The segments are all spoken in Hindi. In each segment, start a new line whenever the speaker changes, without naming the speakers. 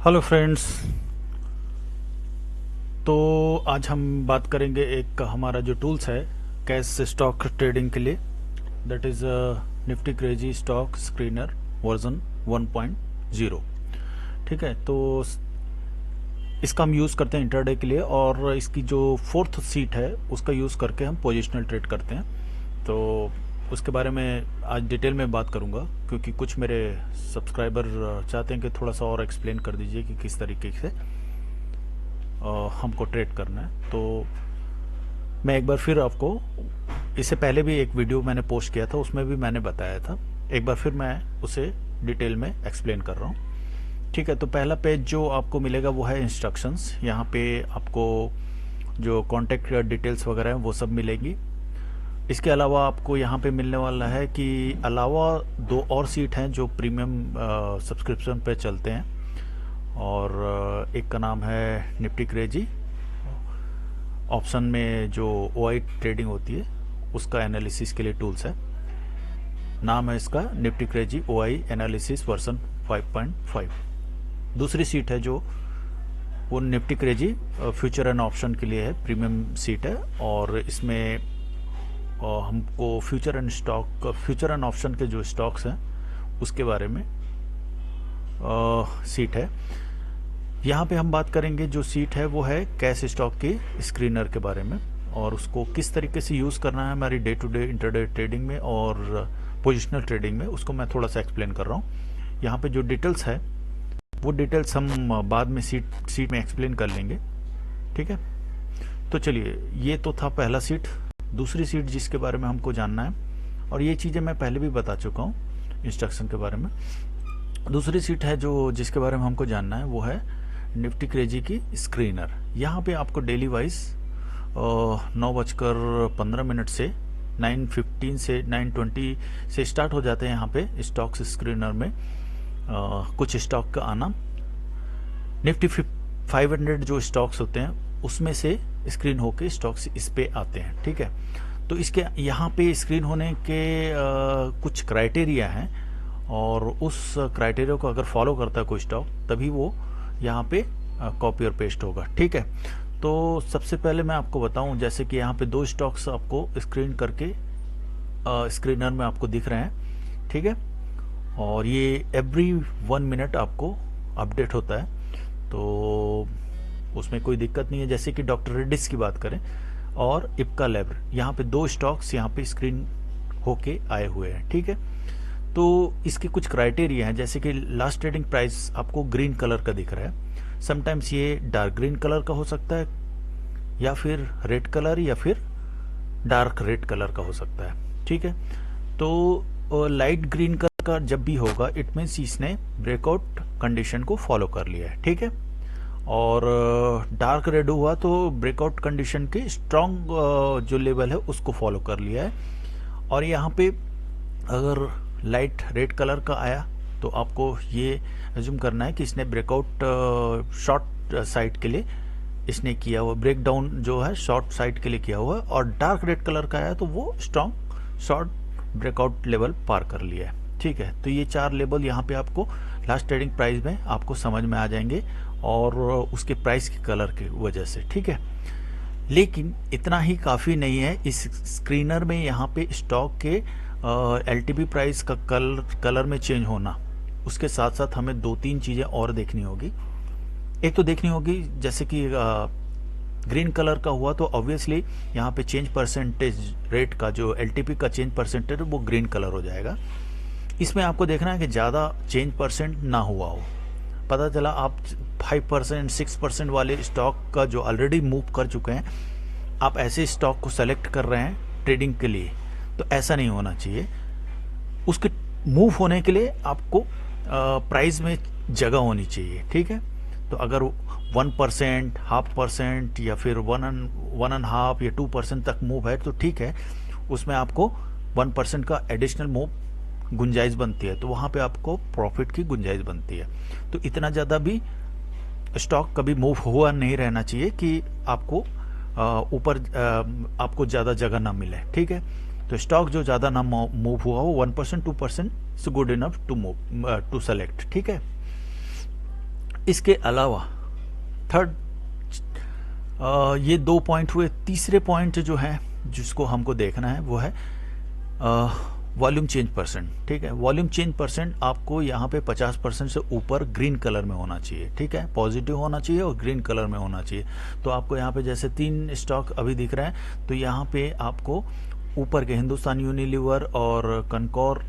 Hello friends. तो आज हम बात करेंगे एक हमारा जो टूल्स है कैश स्टॉक ट्रेडिंग के लिए, that is Nifty crazy stock screener version 1.0। ठीक है, तो इसका हम यूज़ करते हैं इंटरडे के लिए, और इसकी जो फोर्थ सीट है उसका यूज़ करके हम पोजिशनल ट्रेड करते हैं। तो उसके बारे में आज डिटेल में बात करूंगा, क्योंकि कुछ मेरे सब्सक्राइबर चाहते हैं कि थोड़ा सा और एक्सप्लेन कर दीजिए कि किस तरीके से हमको ट्रेड करना है। तो मैं एक बार फिर आपको, इससे पहले भी एक वीडियो मैंने पोस्ट किया था, उसमें भी मैंने बताया था, एक बार फिर मैं उसे डिटेल में एक्सप्लेन कर रहा हूँ। ठीक है, तो पहला पेज जो आपको मिलेगा वो है इंस्ट्रक्शंस। यहाँ पे आपको जो कॉन्टैक्ट डिटेल्स वगैरह हैं वो सब मिलेंगी। इसके अलावा आपको यहाँ पे मिलने वाला है कि अलावा दो और सीट हैं जो प्रीमियम सब्सक्रिप्शन पे चलते हैं, और एक का नाम है निफ्टी क्रेजी। ऑप्शन में जो ओआई ट्रेडिंग होती है उसका एनालिसिस के लिए टूल्स है, नाम है इसका Nifty crazy OI analysis version 5.5। दूसरी सीट है जो वो Nifty crazy future and option के लिए है, प्रीमियम सीट है, और इसमें हमको फ्यूचर एंड ऑप्शन के जो स्टॉक्स हैं उसके बारे में सीट है। यहाँ पे हम बात करेंगे, जो सीट है वो है कैश स्टॉक की स्क्रीनर के बारे में, और उसको किस तरीके से यूज़ करना है हमारी day to day intraday trading में और पोजिशनल ट्रेडिंग में, उसको मैं थोड़ा सा एक्सप्लेन कर रहा हूँ। यहाँ पे जो डिटेल्स है वो डिटेल्स हम बाद में सीट में एक्सप्लेन कर लेंगे। ठीक है, तो चलिए, ये तो था पहला सीट। दूसरी सीट जिसके बारे में हमको जानना है, और ये चीज़ें मैं पहले भी बता चुका हूँ इंस्ट्रक्शन के बारे में। दूसरी सीट है जो जिसके बारे में हमको जानना है वो है निफ्टी क्रेजी की स्क्रीनर। यहाँ पे आपको डेली वाइज 9:15 से 9:15 से 9:20 से स्टार्ट हो जाते हैं यहाँ पे स्टॉक्स स्क्रीनर में कुछ स्टॉक का आना। निफ्टी 500 जो स्टॉक्स होते हैं उसमें से स्क्रीन होके स्टॉक्स इस पे आते हैं। ठीक है, तो इसके यहाँ पे स्क्रीन होने के कुछ क्राइटेरिया हैं, और उस क्राइटेरिया को अगर फॉलो करता है कोई स्टॉक तभी वो यहाँ पे कॉपी और पेस्ट होगा। ठीक है, तो सबसे पहले मैं आपको बताऊं, जैसे कि यहाँ पे दो स्टॉक्स आपको स्क्रीन करके स्क्रीनर में आपको दिख रहे हैं। ठीक है, और ये एवरी 1 मिनट आपको अपडेट होता है, तो उसमें कोई दिक्कत नहीं है। जैसे कि डॉक्टर रेड्डीज की बात करें और इप्का लैब, यहाँ पे दो स्टॉक्स यहाँ पे स्क्रीन होके आए हुए हैं। ठीक है, तो इसके कुछ क्राइटेरिया हैं, जैसे कि लास्ट ट्रेडिंग प्राइस आपको ग्रीन कलर का दिख रहा है, समटाइम्स ये डार्क ग्रीन कलर का हो सकता है, या फिर रेड कलर, या फिर डार्क रेड कलर का हो सकता है। ठीक है, तो लाइट ग्रीन कलर का जब भी होगा इट मीन्स इसने ब्रेकआउट कंडीशन को फॉलो कर लिया है। ठीक है, और डार्क रेड हुआ तो ब्रेकआउट कंडीशन के स्ट्रॉन्ग जो लेवल है उसको फॉलो कर लिया है। और यहाँ पे अगर लाइट रेड कलर का आया तो आपको ये एज्यूम करना है कि इसने ब्रेकआउट शॉर्ट साइड के लिए इसने किया हुआ, ब्रेकडाउन जो है शॉर्ट साइड के लिए किया हुआ है। और डार्क रेड कलर का आया तो वो स्ट्रॉन्ग शॉर्ट ब्रेकआउट लेवल पार कर लिया है। ठीक है, तो ये चार लेवल यहाँ पे आपको लास्ट ट्रेडिंग प्राइस में आपको समझ में आ जाएंगे, और उसके प्राइस के कलर की वजह से। ठीक है, लेकिन इतना ही काफ़ी नहीं है इस स्क्रीनर में। यहाँ पे स्टॉक के एलटीपी प्राइस का कलर में चेंज होना, उसके साथ साथ हमें 2-3 चीज़ें और देखनी होगी। एक तो देखनी होगी, जैसे कि ग्रीन कलर का हुआ तो ऑब्वियसली यहाँ पे चेंज परसेंटेज रेट का, जो एलटीपी का चेंज परसेंटेज वो ग्रीन कलर हो जाएगा। इसमें आपको देखना है कि ज़्यादा चेंज परसेंट ना हुआ हो। पता चला आप 5%, 6% वाले स्टॉक का जो ऑलरेडी मूव कर चुके हैं, आप ऐसे स्टॉक को सेलेक्ट कर रहे हैं ट्रेडिंग के लिए, तो ऐसा नहीं होना चाहिए। उसके मूव होने के लिए आपको प्राइस में जगह होनी चाहिए। ठीक है, तो अगर 1%, 0.5% या फिर 1.5 या 2% तक मूव है तो ठीक है, उसमें आपको 1% का एडिशनल मूव गुंजाइश बनती है, तो वहाँ पे आपको प्रॉफिट की गुंजाइश बनती है। तो इतना ज़्यादा भी स्टॉक कभी मूव हुआ नहीं रहना चाहिए कि आपको ऊपर आपको ज़्यादा जगह ना मिले। ठीक है, तो स्टॉक जो ज़्यादा ना मूव हुआ हो, 1%, 2% is good enough to move to select. ठीक है, इसके अलावा थर्ड, ये 2 पॉइंट हुए। तीसरे पॉइंट जो है जिसको हमको देखना है वो है वॉल्यूम चेंज परसेंट। ठीक है, वॉल्यूम चेंज परसेंट आपको यहाँ पे 50% से ऊपर ग्रीन कलर में होना चाहिए। ठीक है, पॉजिटिव होना चाहिए और ग्रीन कलर में होना चाहिए। तो आपको यहाँ पे जैसे 3 स्टॉक अभी दिख रहे हैं, तो यहाँ पे आपको ऊपर के हिंदुस्तान यूनिलीवर और कनकॉर्ड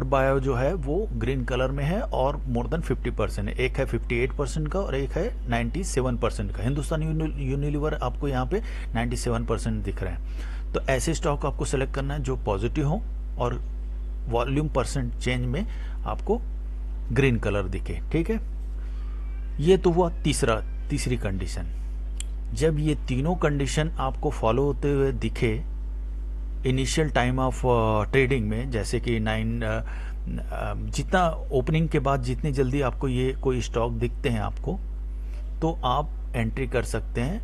बायो जो है वो ग्रीन कलर में है और मोर देन 50% है। एक है 58% का और एक है 97% का। हिंदुस्तान यूनिलीवर आपको यहाँ पे 97% दिख रहे हैं। तो ऐसे स्टॉक आपको सेलेक्ट करना है जो पॉजिटिव हो और वॉल्यूम परसेंट चेंज में आपको ग्रीन कलर दिखे। ठीक है, ये तो हुआ तीसरी कंडीशन। जब ये तीनों कंडीशन आपको फॉलो होते हुए दिखे इनिशियल टाइम ऑफ ट्रेडिंग में, जैसे कि 9 जितना ओपनिंग के बाद जितनी जल्दी आपको ये कोई स्टॉक दिखते हैं आपको, तो आप एंट्री कर सकते हैं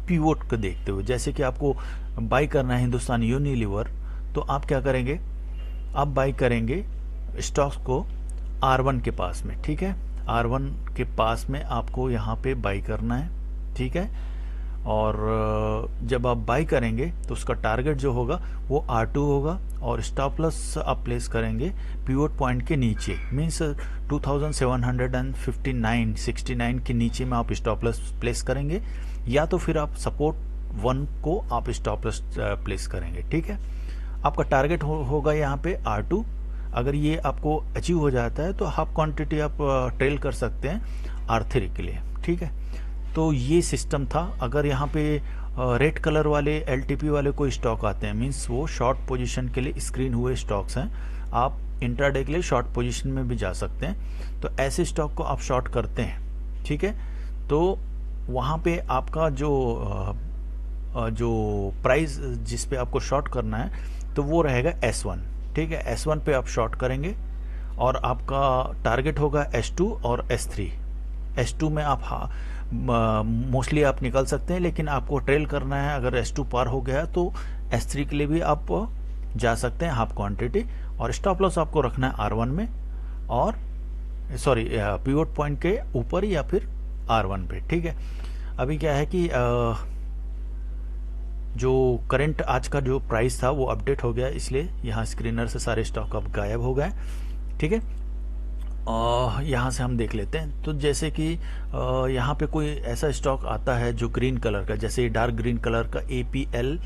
पिवोट को देखते हुए। जैसे कि आपको बाई करना है हिंदुस्तान यूनिलीवर, तो आप क्या करेंगे, आप बाई करेंगे स्टॉक्स को R1 के पास में। ठीक है, R1 के पास में आपको यहाँ पे बाई करना है। ठीक है, और जब आप बाई करेंगे तो उसका टारगेट जो होगा वो R2 होगा और स्टॉप लॉस आप प्लेस करेंगे पिवोट पॉइंट के नीचे, मीन्स 2759 के नीचे में आप स्टॉप लॉस प्लेस करेंगे, या तो फिर आप सपोर्ट 1 को आप स्टॉप लॉस प्लेस करेंगे। ठीक है, आपका टारगेट होगा यहाँ पे R2। अगर ये आपको अचीव हो जाता है तो हाफ क्वांटिटी आप ट्रेल कर सकते हैं R3 के लिए। ठीक है, तो ये सिस्टम था। अगर यहाँ पे रेड कलर वाले LTP वाले कोई स्टॉक आते हैं, मीन्स वो शॉर्ट पोजीशन के लिए स्क्रीन हुए स्टॉक्स हैं, आप इंट्राडे के लिए शॉर्ट पोजीशन में भी जा सकते हैं। तो ऐसे स्टॉक को आप शॉर्ट करते हैं। ठीक है, तो वहाँ पे आपका जो प्राइस जिस पे आपको शॉर्ट करना है तो वो रहेगा S1। ठीक है, S1 पे आप शॉर्ट करेंगे और आपका टारगेट होगा S2 और S3। S2 में आप मोस्टली आप निकल सकते हैं, लेकिन आपको ट्रेल करना है। अगर S2 पार हो गया तो S3 के लिए भी आप जा सकते हैं हाफ क्वांटिटी, और स्टॉप लॉस आपको रखना है R1 में और पिवोट पॉइंट के ऊपर या फिर R1 पे। ठीक है, अभी क्या है कि जो करंट आज का जो प्राइस था वो अपडेट हो गया, इसलिए यहाँ स्क्रीनर से सारे स्टॉक अब गायब हो गए। ठीक है, यहाँ से हम देख लेते हैं। तो जैसे कि यहाँ पे कोई ऐसा स्टॉक आता है जो ग्रीन कलर का, जैसे डार्क ग्रीन कलर का APL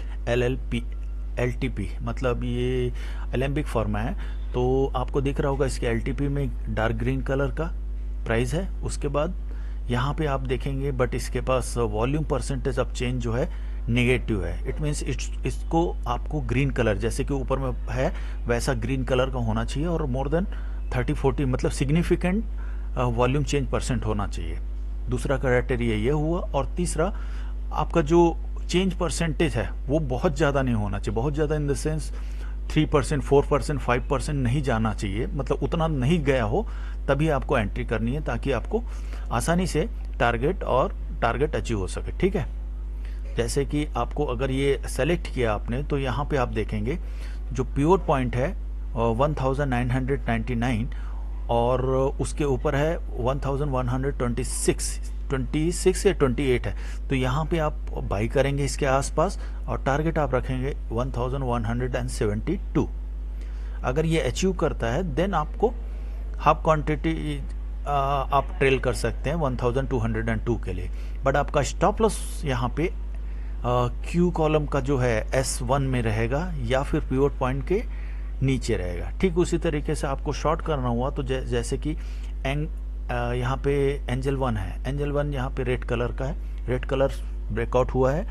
LTP, मतलब ये एलेम्बिक फॉर्म है, तो आपको दिख रहा होगा इसके LTP में डार्क ग्रीन कलर का प्राइस है। उसके बाद यहाँ पे आप देखेंगे बट इसके पास वॉल्यूम परसेंटेज ऑफ चेंज जो है नेगेटिव है। इट मीन्स इसको आपको ग्रीन कलर जैसे कि ऊपर में है वैसा ग्रीन कलर का होना चाहिए और मोर देन 30-40 मतलब सिग्निफिकेंट वॉल्यूम चेंज परसेंट होना चाहिए। दूसरा क्राइटेरिया ये हुआ। और तीसरा, आपका जो चेंज परसेंटेज है वो बहुत ज़्यादा नहीं होना चाहिए। बहुत ज़्यादा इन द सेंस 3%, 4%, 5% नहीं जाना चाहिए, मतलब उतना नहीं गया हो तभी आपको एंट्री करनी है, ताकि आपको आसानी से टारगेट अचीव हो सके। ठीक है, जैसे कि आपको अगर ये सेलेक्ट किया आपने तो यहाँ पे आप देखेंगे जो पिवोट पॉइंट है 1999 और उसके ऊपर है 1126 या 28 है। तो यहाँ पे आप बाई करेंगे इसके आसपास और टारगेट आप रखेंगे 1172। अगर ये अचीव करता है देन आपको हाफ क्वांटिटी आप ट्रेल कर सकते हैं 1202 के लिए। बट आपका स्टॉप लॉस यहाँ पे क्यू कॉलम का जो है S1 में रहेगा या फिर पिवोट पॉइंट के नीचे रहेगा। ठीक उसी तरीके से आपको शॉर्ट करना हुआ तो जैसे कि यहाँ पे एंजल 1 है। एंजल 1 यहाँ पे रेड कलर का है, रेड कलर ब्रेकआउट हुआ है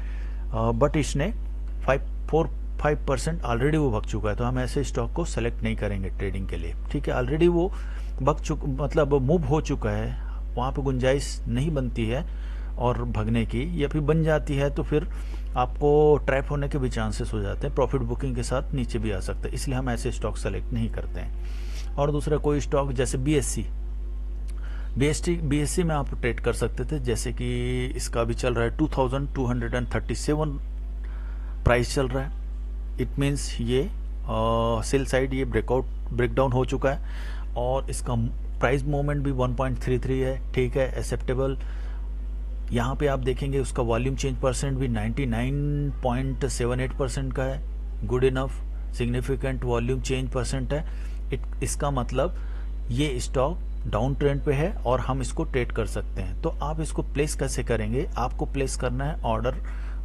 बट इसने 5% ऑलरेडी वो भग चुका है, तो हम ऐसे स्टॉक को सेलेक्ट नहीं करेंगे ट्रेडिंग के लिए। ठीक है, ऑलरेडी वो मतलब मूव हो चुका है, वहाँ पे गुंजाइश नहीं बनती है और भगने की, या फिर बन जाती है तो फिर आपको ट्रैप होने के भी चांसेस हो जाते हैं, प्रॉफिट बुकिंग के साथ नीचे भी आ सकते हैं, इसलिए हम ऐसे स्टॉक सेलेक्ट नहीं करते हैं। और दूसरा कोई स्टॉक जैसे BSC में आप ट्रेड कर सकते थे, जैसे कि इसका भी चल रहा है 2237 प्राइस चल रहा है। इट मीन्स ये सेल साइड ये ब्रेकडाउन हो चुका है और इसका प्राइस मूवमेंट भी 1.33 है, ठीक है, एक्सेप्टेबल। यहाँ पे आप देखेंगे उसका वॉल्यूम चेंज परसेंट भी 99.78% का है, good enough, significant volume change percent है। इसका मतलब ये स्टॉक डाउन ट्रेंड पे है और हम इसको ट्रेड कर सकते हैं। तो आप इसको प्लेस कैसे करेंगे, आपको प्लेस करना है ऑर्डर,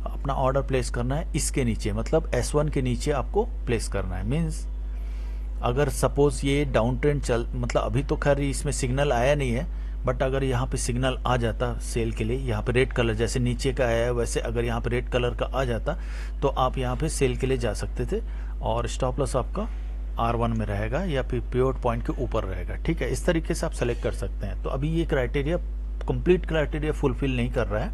अपना ऑर्डर प्लेस करना है इसके नीचे, मतलब S1 के नीचे आपको प्लेस करना है। मीन्स अगर सपोज ये डाउन ट्रेंड मतलब अभी तो खैर इसमें सिग्नल आया नहीं है, बट अगर यहाँ पे सिग्नल आ जाता सेल के लिए, यहाँ पे रेड कलर जैसे नीचे का आया है वैसे अगर यहाँ पे रेड कलर का आ जाता तो आप यहाँ पे सेल के लिए जा सकते थे और स्टॉप लॉस आपका R1 में रहेगा या फिर पिवट पॉइंट के ऊपर रहेगा, ठीक है। इस तरीके से आप सेलेक्ट कर सकते हैं। तो अभी ये क्राइटेरिया कंप्लीट क्राइटेरिया फुलफिल नहीं कर रहा है,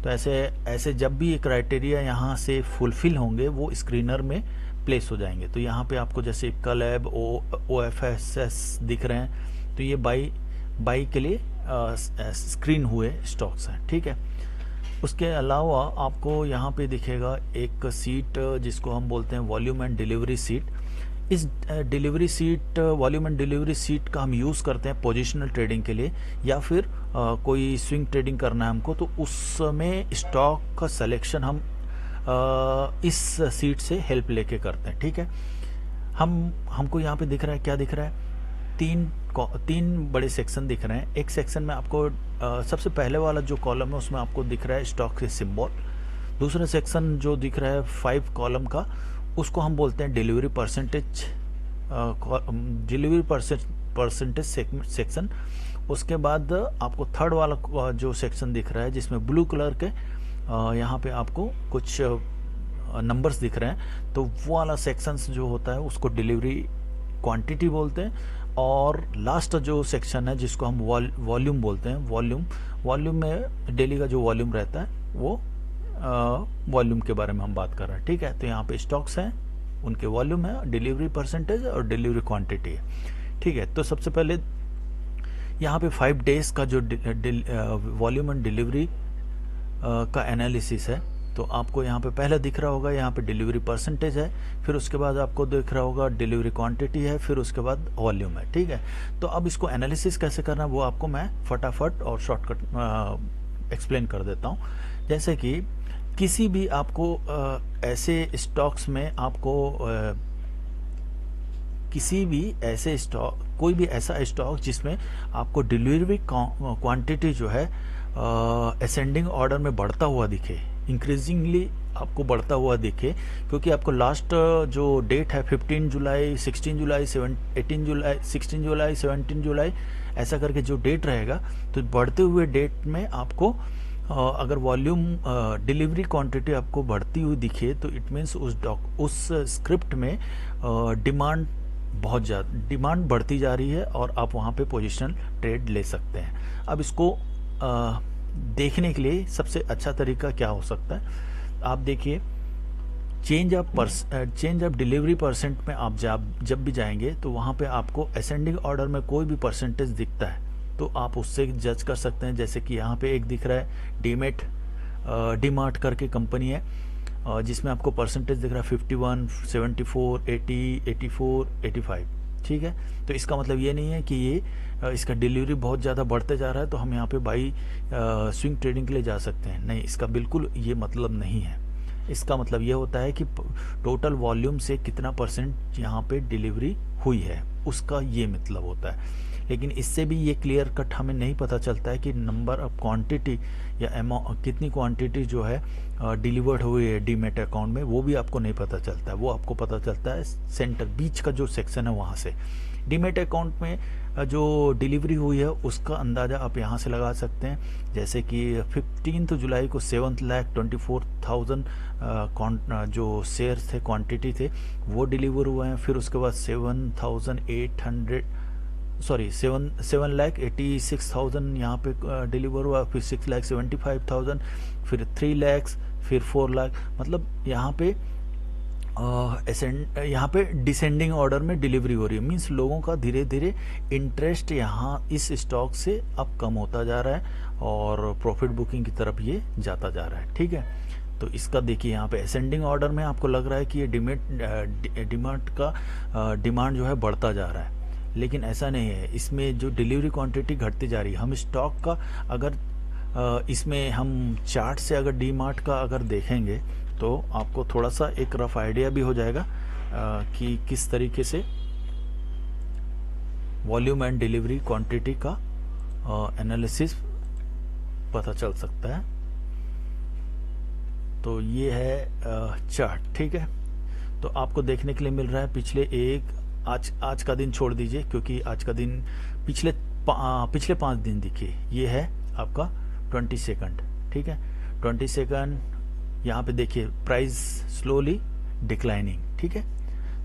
तो ऐसे जब भी ये क्राइटेरिया यहाँ से फुलफिल होंगे वो स्क्रीनर में प्लेस हो जाएंगे। तो यहाँ पे आपको जैसे कलैब OFSS दिख रहे हैं, तो ये बाई के लिए स्क्रीन हुए स्टॉक्स हैं, ठीक है। उसके अलावा आपको यहाँ पे दिखेगा एक सीट जिसको हम बोलते हैं वॉल्यूम एंड डिलीवरी सीट। इस delivery seat, volume and delivery seat का हम यूज़ करते हैं पोजिशनल ट्रेडिंग के लिए, या फिर कोई स्विंग ट्रेडिंग करना है हमको, तो उसमें स्टॉक का सिलेक्शन हम इस सीट से हेल्प लेके करते हैं, ठीक है। हमको यहाँ पे दिख रहा है, क्या दिख रहा है, तीन बड़े सेक्शन दिख रहे हैं। एक सेक्शन में आपको सबसे पहले वाला जो कॉलम है उसमें आपको दिख रहा है स्टॉक के सिंबल। दूसरा सेक्शन जो दिख रहा है 5 कॉलम का, उसको हम बोलते हैं डिलीवरी परसेंटेज सेक्शन। उसके बाद आपको थर्ड वाला जो सेक्शन दिख रहा है जिसमें ब्लू कलर के यहाँ पे आपको कुछ नंबर्स दिख रहे हैं, तो वो वाला सेक्शंस जो होता है उसको डिलीवरी क्वांटिटी बोलते हैं। और लास्ट जो सेक्शन है जिसको हम वॉल्यूम बोलते हैं, वॉल्यूम में डेली का जो वॉल्यूम रहता है वो वॉल्यूम के बारे में हम बात कर रहे हैं, ठीक है। तो यहाँ पे स्टॉक्स हैं, उनके वॉल्यूम है, डिलीवरी परसेंटेज और डिलीवरी क्वांटिटी है, ठीक है। तो सबसे पहले यहाँ पे 5 डेज का जो वॉल्यूम एंड डिलीवरी का एनालिसिस है, तो आपको यहाँ पे पहले दिख रहा होगा, यहाँ पे डिलीवरी परसेंटेज है, फिर उसके बाद आपको दिख रहा होगा डिलीवरी क्वांटिटी है, फिर उसके बाद वॉल्यूम है, ठीक है। तो अब इसको एनालिसिस कैसे करना है वो आपको मैं फटाफट और शॉर्टकट एक्सप्लेन कर देता हूँ। जैसे कि किसी भी आपको ऐसे स्टॉक्स में आपको किसी भी ऐसे स्टॉक, कोई भी ऐसा स्टॉक जिसमें आपको डिलीवरी क्वांटिटी जो है असेंडिंग ऑर्डर में बढ़ता हुआ दिखे, इंक्रीजिंगली आपको बढ़ता हुआ दिखे, क्योंकि आपको लास्ट जो डेट है 15 जुलाई, 16 जुलाई, 18 जुलाई, 16 जुलाई, 17 जुलाई, ऐसा करके जो डेट रहेगा, तो बढ़ते हुए डेट में आपको अगर वॉल्यूम डिलीवरी क्वांटिटी आपको बढ़ती हुई दिखे तो इट मीन्स उस स्क्रिप्ट में डिमांड बहुत ज़्यादा, डिमांड बढ़ती जा रही है और आप वहाँ पे पोजिशनल ट्रेड ले सकते हैं। अब इसको देखने के लिए सबसे अच्छा तरीका क्या हो सकता है, आप देखिए चेंज ऑफ डिलीवरी परसेंट में आप जब भी जाएंगे तो वहाँ पे आपको असेंडिंग ऑर्डर में कोई भी परसेंटेज दिखता है तो आप उससे जज कर सकते हैं। जैसे कि यहाँ पे एक दिख रहा है डीमार्ट करके कंपनी है जिसमें आपको परसेंटेज दिख रहा है 51, 74, 80, 84, 85, ठीक है। तो इसका मतलब ये नहीं है कि ये इसका डिलीवरी बहुत ज़्यादा बढ़ते जा रहा है तो हम यहाँ पे बाई स्विंग ट्रेडिंग के लिए जा सकते हैं, नहीं, इसका बिल्कुल ये मतलब नहीं है। इसका मतलब ये होता है कि टोटल वॉल्यूम से कितना परसेंट यहाँ पे डिलीवरी हुई है उसका ये मतलब होता है। लेकिन इससे भी ये क्लियर कट हमें नहीं पता चलता है कि नंबर ऑफ क्वांटिटी या अमाउंट, कितनी क्वांटिटी जो है डिलीवर्ड हुई है डीमेट अकाउंट में, वो भी आपको नहीं पता चलता है। वो आपको पता चलता है सेंटर बीच का जो सेक्शन है वहाँ से। डीमेट अकाउंट में जो डिलीवरी हुई है उसका अंदाज़ा आप यहाँ से लगा सकते हैं। जैसे कि 15 जुलाई को 7,24,000 जो शेयर्स थे, क्वांटिटी थे, वो डिलीवर हुए हैं। फिर उसके बाद 7,86,000 यहाँ पे डिलीवर हुआ, फिर 6,75,000, फिर 3 लाख, फिर 4 लाख, मतलब यहाँ पे डिसेंडिंग ऑर्डर में डिलीवरी हो रही है। मीन्स लोगों का धीरे धीरे इंटरेस्ट यहाँ इस स्टॉक से अब कम होता जा रहा है और प्रॉफिट बुकिंग की तरफ ये जाता जा रहा है, ठीक है। तो इसका देखिए यहाँ पे असेंडिंग ऑर्डर में आपको लग रहा है कि ये डिमांड का डिमांड जो है बढ़ता जा रहा है, लेकिन ऐसा नहीं है, इसमें जो डिलीवरी क्वांटिटी घटती जा रही है। हम स्टॉक का अगर इसमें हम चार्ट से अगर डी मार्ट का अगर देखेंगे तो आपको थोड़ा सा एक रफ आइडिया भी हो जाएगा कि किस तरीके से वॉल्यूम एंड डिलीवरी क्वांटिटी का एनालिसिस पता चल सकता है। तो ये है चार्ट, ठीक है। तो आपको देखने के लिए मिल रहा है पिछले आज का दिन छोड़ दीजिए, क्योंकि आज का दिन पिछले 5 दिन देखिए, ये है आपका 20 सेकंड, ठीक है। 20 सेकंड यहाँ पे देखिए प्राइस स्लोली डिक्लाइनिंग, ठीक है।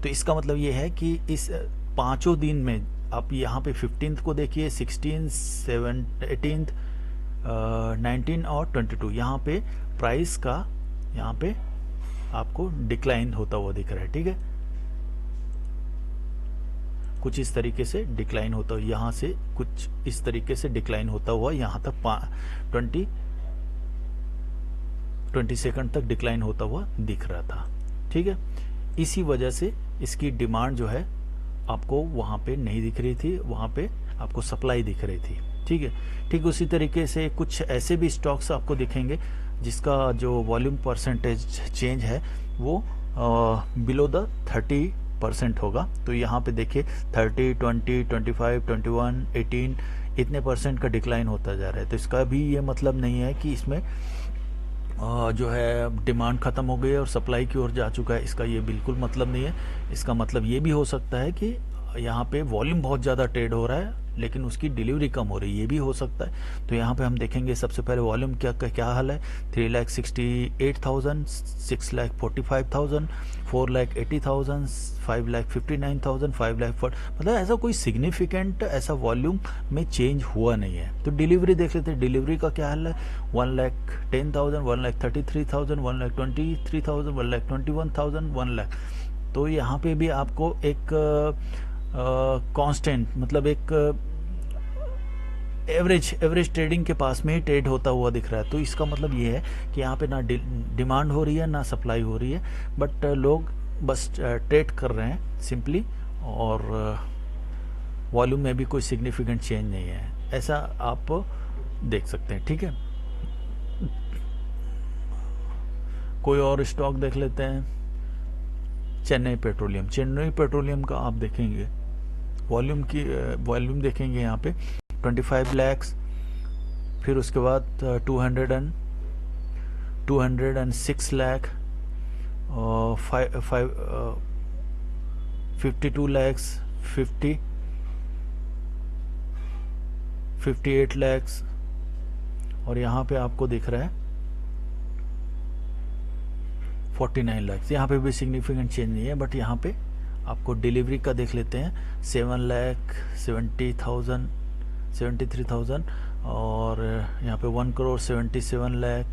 तो इसका मतलब ये है कि इस 5 दिन में आप यहाँ पे 15th को देखिए, 16, 18, 19 और 22, यहाँ पे प्राइस का यहाँ पे आपको डिक्लाइन होता हुआ दिख रहा है, ठीक है। कुछ इस तरीके से डिक्लाइन होता हुआ, यहाँ से कुछ इस तरीके से डिक्लाइन होता हुआ यहाँ तक 20 सेकंड तक डिक्लाइन होता हुआ दिख रहा था, ठीक है। इसी वजह से इसकी डिमांड जो है आपको वहाँ पे नहीं दिख रही थी, वहाँ पे आपको सप्लाई दिख रही थी, ठीक है। ठीक उसी तरीके से कुछ ऐसे भी स्टॉक्स आपको दिखेंगे जिसका जो वॉल्यूम परसेंटेज चेंज है वो बिलो द 30% होगा। तो यहाँ पे देखिए 30, 20, 25, 21, 18 इतने परसेंट का डिक्लाइन होता जा रहा है। तो इसका भी ये मतलब नहीं है कि इसमें जो है डिमांड खत्म हो गई है और सप्लाई की ओर जा चुका है, इसका ये बिल्कुल मतलब नहीं है। इसका मतलब ये भी हो सकता है कि यहाँ पे वॉल्यूम बहुत ज़्यादा ट्रेड हो रहा है लेकिन उसकी डिलीवरी कम हो रही है, ये भी हो सकता है। तो यहाँ पे हम देखेंगे सबसे पहले वॉल्यूम क्या हाल है। 3,68,000, 6,45,000, 4,80,000, 5,59,000, 5,40,000, मतलब ऐसा कोई सिग्निफिकेंट ऐसा वॉल्यूम में चेंज हुआ नहीं है। तो डिलीवरी देख लेते हैं, डिलीवरी का क्या हाल है। 1,10,000, 1,33,000, 1,23,000, 1,21,000, 1,00,000। तो यहाँ पे भी आपको एक कांस्टेंट मतलब एक एवरेज ट्रेडिंग के पास में ही ट्रेड होता हुआ दिख रहा है। तो इसका मतलब ये है कि यहाँ पे ना डिमांड हो रही है ना सप्लाई हो रही है, बट लोग बस ट्रेड कर रहे हैं सिंपली, और वॉल्यूम में भी कोई सिग्निफिकेंट चेंज नहीं है, ऐसा आप देख सकते हैं, ठीक है। कोई और स्टॉक देख लेते हैं। चेन्नई पेट्रोलियम का आप देखेंगे वॉल्यूम देखेंगे यहाँ पे 25 लाख, फिर उसके बाद 206 लाख, 52 लाख, 58 लाख, और यहाँ पे आपको दिख रहा है 49 लाख। यहाँ पे भी सिग्निफिकेंट चेंज नहीं है, बट यहाँ पे आपको डिलीवरी का देख लेते हैं 7,73,000 और यहाँ पे 1,77 लाख,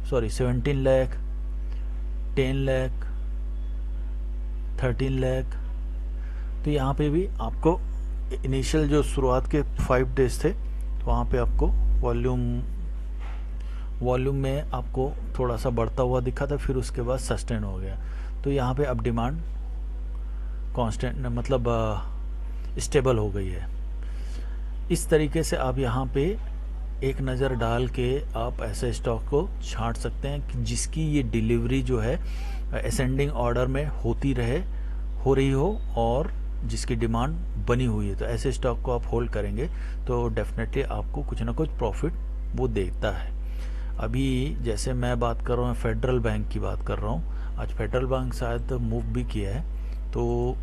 सॉरी 17 लाख, 10 लाख, 13 लाख। तो यहाँ पे भी आपको इनिशियल जो शुरुआत के 5 डेज थे तो वहाँ पे आपको वॉल्यूम में आपको थोड़ा सा बढ़ता हुआ दिखा था, फिर उसके बाद सस्टेन हो गया। तो यहाँ पे अब डिमांड कांस्टेंट मतलब स्टेबल हो गई है। इस तरीके से आप यहाँ पे एक नज़र डाल के आप ऐसे स्टॉक को छांट सकते हैं कि जिसकी ये डिलीवरी जो है असेंडिंग ऑर्डर में हो रही हो और जिसकी डिमांड बनी हुई है। तो ऐसे स्टॉक को आप होल्ड करेंगे तो डेफिनेटली आपको कुछ ना कुछ प्रॉफिट वो देता है। अभी जैसे मैं बात कर रहा हूँ फेडरल बैंक की बात कर रहा हूँ, आज फेडरल बैंक शायद मूव भी किया है। तो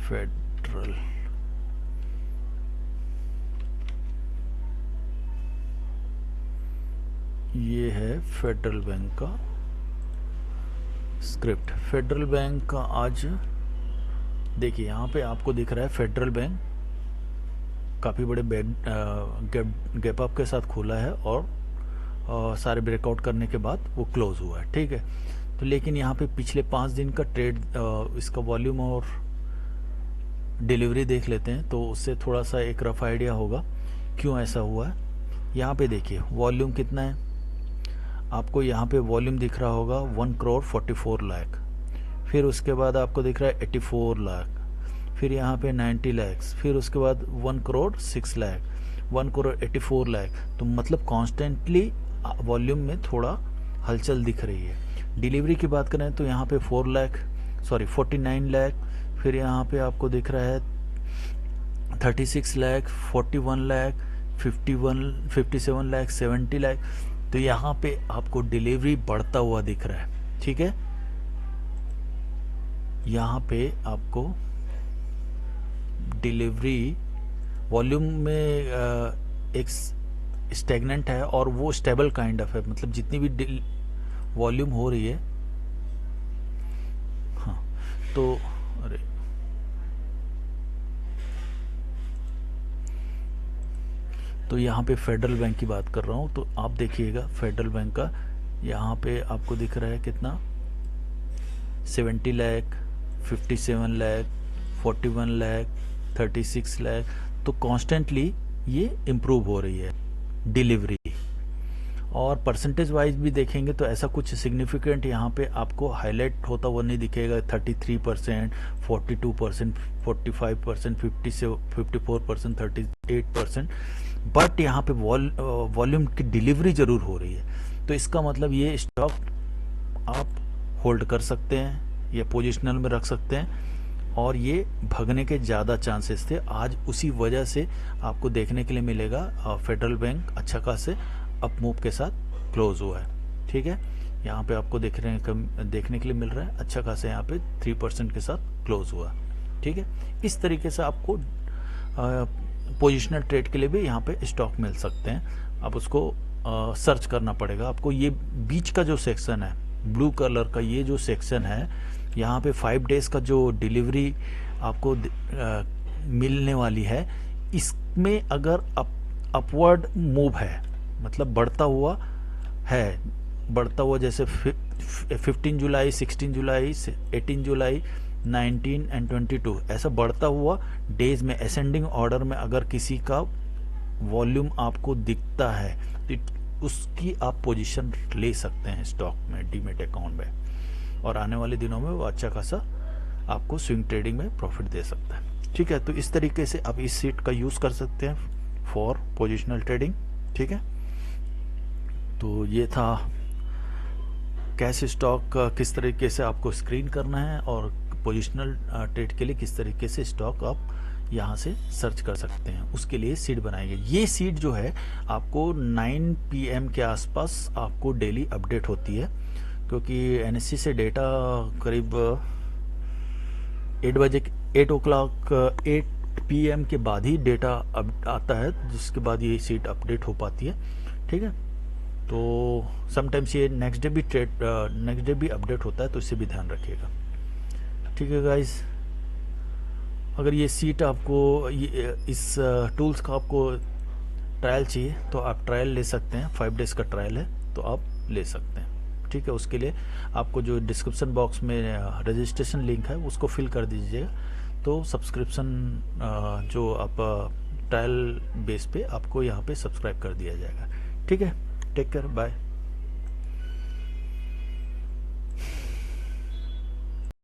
फेडरल ये है फेडरल बैंक का स्क्रिप्ट। फेडरल बैंक का आज देखिए यहाँ पे आपको दिख रहा है फेडरल बैंक काफ़ी बड़े गैप अप के साथ खुला है और सारे ब्रेकआउट करने के बाद वो क्लोज हुआ है, ठीक है। तो लेकिन यहाँ पे पिछले 5 दिन का ट्रेड इसका वॉल्यूम और डिलीवरी देख लेते हैं तो उससे थोड़ा सा एक रफ आइडिया होगा क्यों ऐसा हुआ है। यहाँ पे देखिए वॉल्यूम कितना है, आपको यहाँ पे वॉल्यूम दिख रहा होगा 1,44,00,000। फिर उसके बाद आपको दिख रहा है 84 लाख, फिर यहाँ पे 90 लाख, फिर उसके बाद 1 करोड़ 6 लाख, 1 करोड़ 84 लाख। तो मतलब कॉन्स्टेंटली वॉल्यूम में थोड़ा हलचल दिख रही है। डिलीवरी की बात करें तो यहाँ पे 49 लाख, फिर यहाँ पे आपको दिख रहा है 36 लाख, 41 लाख, 57 लाख, 70 लाख। तो यहाँ पे आपको डिलीवरी बढ़ता हुआ दिख रहा है, ठीक है। यहाँ पे आपको डिलीवरी वॉल्यूम में एक स्टेगनेंट है और वो स्टेबल काइंड ऑफ है, मतलब जितनी भी वॉल्यूम हो रही है। हाँ तो अरे तो यहाँ पे फेडरल बैंक की बात कर रहा हूँ, तो आप देखिएगा फेडरल बैंक का यहाँ पे आपको दिख रहा है कितना, 70 लाख, 57 लाख, 41 लाख, 36 लाख। तो कॉन्स्टेंटली ये इम्प्रूव हो रही है डिलीवरी। और परसेंटेज वाइज भी देखेंगे तो ऐसा कुछ सिग्निफिकेंट यहाँ पे आपको हाईलाइट होता हुआ नहीं दिखेगा। 33%, 42%, 45%, 54%, 38%, बट यहाँ पे वॉल्यूम की डिलीवरी जरूर हो रही है। तो इसका मतलब ये स्टॉक आप होल्ड कर सकते हैं या पोजिशनल में रख सकते हैं, और ये भगने के ज़्यादा चांसेस थे। आज उसी वजह से आपको देखने के लिए मिलेगा फेडरल बैंक अच्छा खासे अप मूव के साथ क्लोज हुआ है, ठीक है। यहाँ पे आपको देखने के लिए मिल रहा है अच्छा खासा यहाँ पे 3% के साथ क्लोज हुआ, ठीक है। इस तरीके से आपको पोजिशनल ट्रेड के लिए भी यहाँ पे स्टॉक मिल सकते हैं। आप उसको सर्च करना पड़ेगा आपको। ये बीच का जो सेक्शन है ब्लू कलर का, ये जो सेक्शन है यहाँ पे 5 डेज का जो डिलीवरी आपको मिलने वाली है, इसमें अगर अपवर्ड मूव है, मतलब बढ़ता हुआ जैसे 15 जुलाई, 16 जुलाई, 18 जुलाई, 19 एंड 22, ऐसा बढ़ता हुआ डेज में असेंडिंग ऑर्डर में अगर किसी का वॉल्यूम आपको दिखता है तो उसकी आप पोजीशन ले सकते हैं स्टॉक में, डीमेट अकाउंट में, और आने वाले दिनों में वो अच्छा खासा आपको स्विंग ट्रेडिंग में प्रॉफिट दे सकता है, ठीक है। तो इस तरीके से आप इस सीट का यूज कर सकते हैं फॉर पोजिशनल ट्रेडिंग, ठीक है। तो ये था कैश स्टॉक किस तरीके से आपको स्क्रीन करना है और पोजिशनल ट्रेड के लिए किस तरीके से स्टॉक आप यहाँ से सर्च कर सकते हैं, उसके लिए सीट बनाएंगे। ये सीट जो है आपको 9 PM के आसपास आपको डेली अपडेट होती है, क्योंकि NSE से डेटा करीब 8 PM के बाद ही डेटा आता है, जिसके बाद ये सीट अपडेट हो पाती है, ठीक है। तो समटाइम्स ये नेक्स्ट डे भी अपडेट होता है, तो इससे भी ध्यान रखिएगा, ठीक है गाइस। अगर ये सीट आपको इस टूल्स का आपको ट्रायल चाहिए तो आप ट्रायल ले सकते हैं, 5 डेज का ट्रायल है तो आप ले सकते हैं, ठीक है। उसके लिए आपको जो डिस्क्रिप्शन बॉक्स में रजिस्ट्रेशन लिंक है उसको फिल कर दीजिएगा, तो सब्सक्रिप्शन जो आप ट्रायल बेस पे आपको यहाँ पे सब्सक्राइब कर दिया जाएगा, ठीक है। Take care, bye.